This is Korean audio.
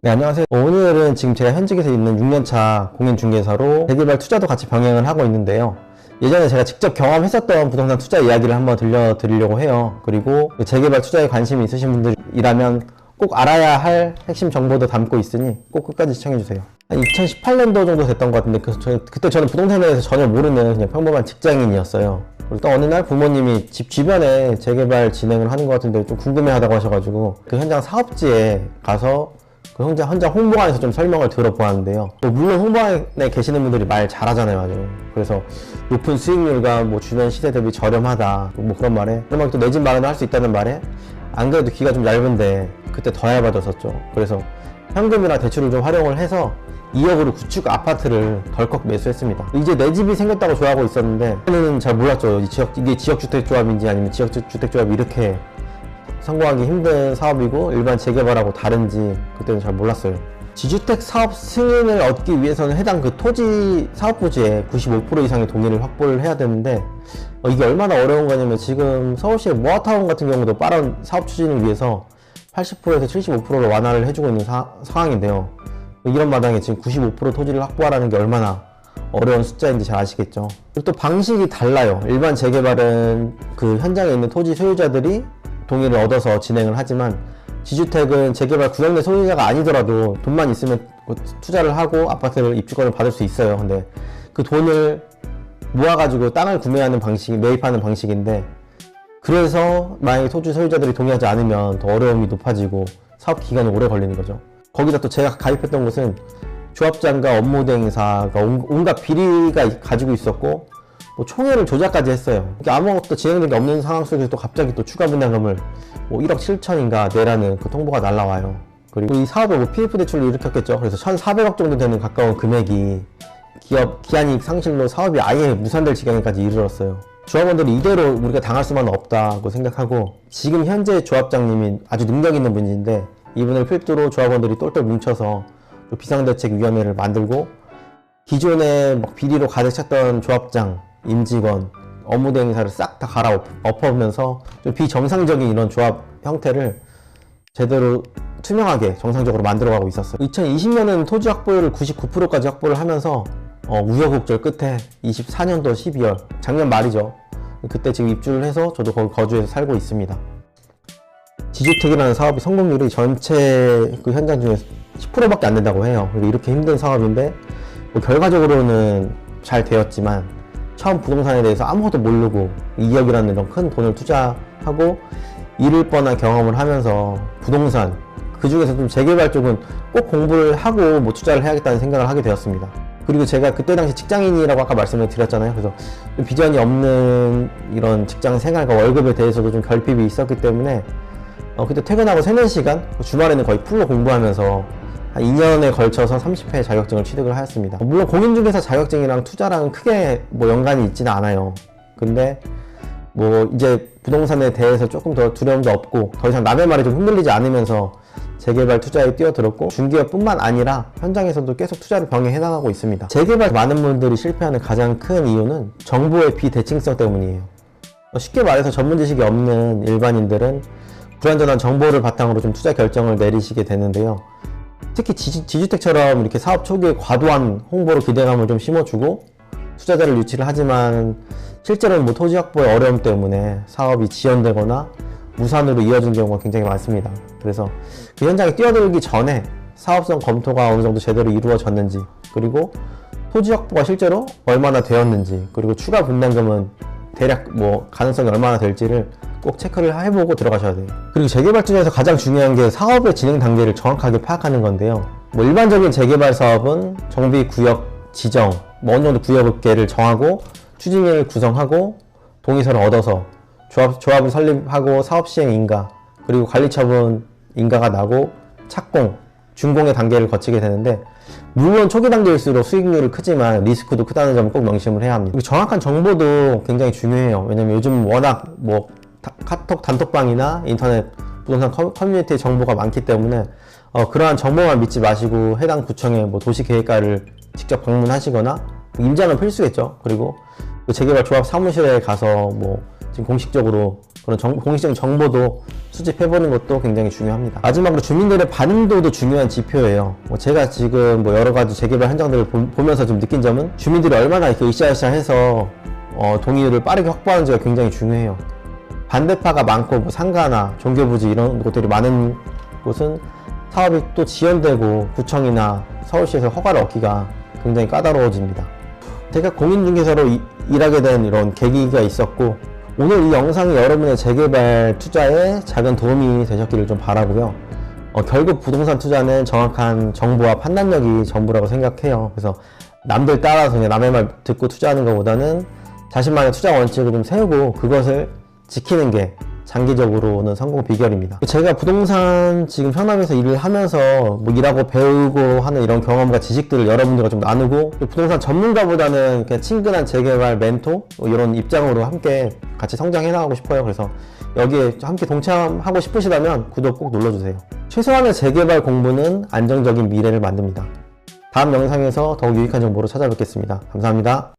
네, 안녕하세요. 오늘은 지금 제가 현직에서 있는 6년차 공인중개사로 재개발 투자도 같이 병행을 하고 있는데요. 예전에 제가 직접 경험했었던 부동산 투자 이야기를 한번 들려드리려고 해요. 그리고 재개발 투자에 관심이 있으신 분들이라면 꼭 알아야 할 핵심 정보도 담고 있으니 꼭 끝까지 시청해주세요. 2018년도 정도 됐던 것 같은데 그때 저는 부동산에 대해서 전혀 모르는 그냥 평범한 직장인이었어요. 그리고 또 어느 날 부모님이 집 주변에 재개발 진행을 하는 것 같은데 좀 궁금해하다고 하셔가지고 그 현장 사업지에 가서 그 현장 홍보관에서 좀 설명을 들어보았는데요. 물론 홍보관에 계시는 분들이 말 잘하잖아요, 아주. 그래서 높은 수익률과 주변 시세 대비 저렴하다, 그런 말에, 그러면 또 내 집 마련을 할 수 있다는 말에, 안 그래도 귀가 좀 얇은데 그때 더 얇아졌었죠. 그래서 현금이나 대출을 좀 활용을 해서 2억으로 구축 아파트를 덜컥 매수했습니다. 이제 내 집이 생겼다고 좋아하고 있었는데 그때는 잘 몰랐죠. 이게 지역주택조합인지 아니면 지역주택조합이 이렇게 성공하기 힘든 사업이고 일반 재개발하고 다른지 그때는 잘 몰랐어요. 지주택 사업 승인을 얻기 위해서는 해당 그 토지 사업부지에 95% 이상의 동의를 확보를 해야 되는데 이게 얼마나 어려운 거냐면 지금 서울시의 모아타운 같은 경우도 빠른 사업 추진을 위해서 80%에서 75%로 완화를 해주고 있는 상황인데요. 이런 마당에 지금 95% 토지를 확보하라는 게 얼마나 어려운 숫자인지 잘 아시겠죠. 그리고 또 방식이 달라요. 일반 재개발은 그 현장에 있는 토지 소유자들이 동의를 얻어서 진행을 하지만 지주택은 재개발 구역 내 소유자가 아니더라도 돈만 있으면 투자를 하고 아파트를 입주권을 받을 수 있어요. 근데 그 돈을 모아가지고 땅을 구매하는 방식, 매입하는 방식인데 그래서 만약에 토지 소유자들이 동의하지 않으면 더 어려움이 높아지고 사업 기간이 오래 걸리는 거죠. 거기다 또 제가 가입했던 곳은 조합장과 업무대행사가 온갖 비리가 가지고 있었고 총회를 조작까지 했어요. 아무것도 진행된 게 없는 상황 속에서 또 갑자기 또 추가 분담금을 1억 7천인가 내라는 그 통보가 날라와요. 그리고 이 사업을 PF 대출로 일으켰겠죠. 그래서 1,400억 정도 되는 가까운 금액이 기한이익 상실로 사업이 아예 무산될 지경에까지 이르렀어요. 조합원들이 이대로 우리가 당할 수만은 없다고 생각하고 지금 현재 조합장님이 아주 능력 있는 분인데 이분을 필두로 조합원들이 똘똘 뭉쳐서 비상대책위원회를 만들고 기존에 비리로 가득 찼던 조합장, 임직원, 업무대행사를 싹 다 갈아엎으면서 좀 비정상적인 이런 조합 형태를 제대로 투명하게 정상적으로 만들어가고 있었어요. 2020년은 토지 확보율을 99%까지 확보를 하면서 우여곡절 끝에 24년도 12월 작년 말이죠. 그때 지금 입주를 해서 저도 거기 거주해서 살고 있습니다. 지주택이라는 사업의 성공률이 전체 그 현장 중에 10%밖에 안 된다고 해요. 이렇게 힘든 사업인데 결과적으로는 잘 되었지만 처음 부동산에 대해서 아무것도 모르고 2억이라는 이런 큰 돈을 투자하고 잃을 뻔한 경험을 하면서 부동산 그 중에서 좀 재개발 쪽은 꼭 공부를 하고 투자를 해야겠다는 생각을 하게 되었습니다. 그리고 제가 그때 당시 직장인이라고 아까 말씀을 드렸잖아요. 그래서 비전이 없는 이런 직장 생활과 월급에 대해서도 좀 결핍이 있었기 때문에 그때 퇴근하고 3-4시간 주말에는 거의 풀로 공부하면서 한 2년에 걸쳐서 30회 자격증을 취득을 하였습니다. 물론 공인중개사 자격증이랑 투자랑 크게 연관이 있지는 않아요. 근데 이제 부동산에 대해서 조금 더 두려움도 없고 더 이상 남의 말에 좀 흔들리지 않으면서 재개발 투자에 뛰어들었고 중개업뿐만 아니라 현장에서도 계속 투자를 병행해 나가고 있습니다. 재개발 많은 분들이 실패하는 가장 큰 이유는 정보의 비대칭성 때문이에요. 쉽게 말해서 전문 지식이 없는 일반인들은 불완전한 정보를 바탕으로 좀 투자 결정을 내리시게 되는데요. 특히 지주택처럼 이렇게 사업 초기에 과도한 홍보로 기대감을 좀 심어주고 투자자를 유치를 하지만 실제로는 토지 확보의 어려움 때문에 사업이 지연되거나 무산으로 이어진 경우가 굉장히 많습니다. 그래서 그 현장에 뛰어들기 전에 사업성 검토가 어느 정도 제대로 이루어졌는지 그리고 토지 확보가 실제로 얼마나 되었는지 그리고 추가 분담금은 대략 가능성이 얼마나 될지를 꼭 체크를 해보고 들어가셔야 돼요. 그리고 재개발 투자에서 가장 중요한 게 사업의 진행 단계를 정확하게 파악하는 건데요. 일반적인 재개발 사업은 정비 구역 지정, 어느 정도 구역계를 정하고 추진위를 구성하고 동의서를 얻어서 조합을 설립하고 사업 시행 인가 그리고 관리처분 인가가 나고 착공, 준공의 단계를 거치게 되는데 물론 초기 단계일수록 수익률이 크지만 리스크도 크다는 점을 꼭 명심을 해야 합니다. 그리고 정확한 정보도 굉장히 중요해요. 왜냐면 요즘 워낙 카톡 단톡방이나 인터넷 부동산 커뮤니티의 정보가 많기 때문에 그러한 정보만 믿지 마시고 해당 구청의 도시계획과를 직접 방문하시거나 임장은 필수겠죠. 그리고 재개발 조합 사무실에 가서 지금 공식적으로 그런 공식적인 정보도 수집해보는 것도 굉장히 중요합니다. 마지막으로 주민들의 반응도도 중요한 지표예요. 제가 지금 여러 가지 재개발 현장들을 보면서 좀 느낀 점은 주민들이 얼마나 이렇게 으쌰으쌰해서 동의율을 빠르게 확보하는지가 굉장히 중요해요. 반대파가 많고 상가나 종교부지 이런 곳들이 많은 곳은 사업이 또 지연되고 구청이나 서울시에서 허가를 얻기가 굉장히 까다로워집니다. 제가 공인중개사로 일하게 된 이런 계기가 있었고, 오늘 이 영상이 여러분의 재개발 투자에 작은 도움이 되셨기를 좀 바라고요. 결국 부동산 투자는 정확한 정보와 판단력이 전부라고 생각해요. 그래서 남들 따라서 그냥 남의 말 듣고 투자하는 것보다는 자신만의 투자 원칙을 좀 세우고 그것을 지키는 게 장기적으로는 성공 비결입니다. 제가 부동산 지금 현업에서 일을 하면서 일하고 배우고 하는 이런 경험과 지식들을 여러분들과 좀 나누고, 부동산 전문가보다는 그냥 친근한 재개발 멘토 이런 입장으로 함께 같이 성장해 나가고 싶어요. 그래서 여기에 함께 동참하고 싶으시다면 구독 꼭 눌러주세요. 최소한의 재개발 공부는 안정적인 미래를 만듭니다. 다음 영상에서 더욱 유익한 정보로 찾아뵙겠습니다. 감사합니다.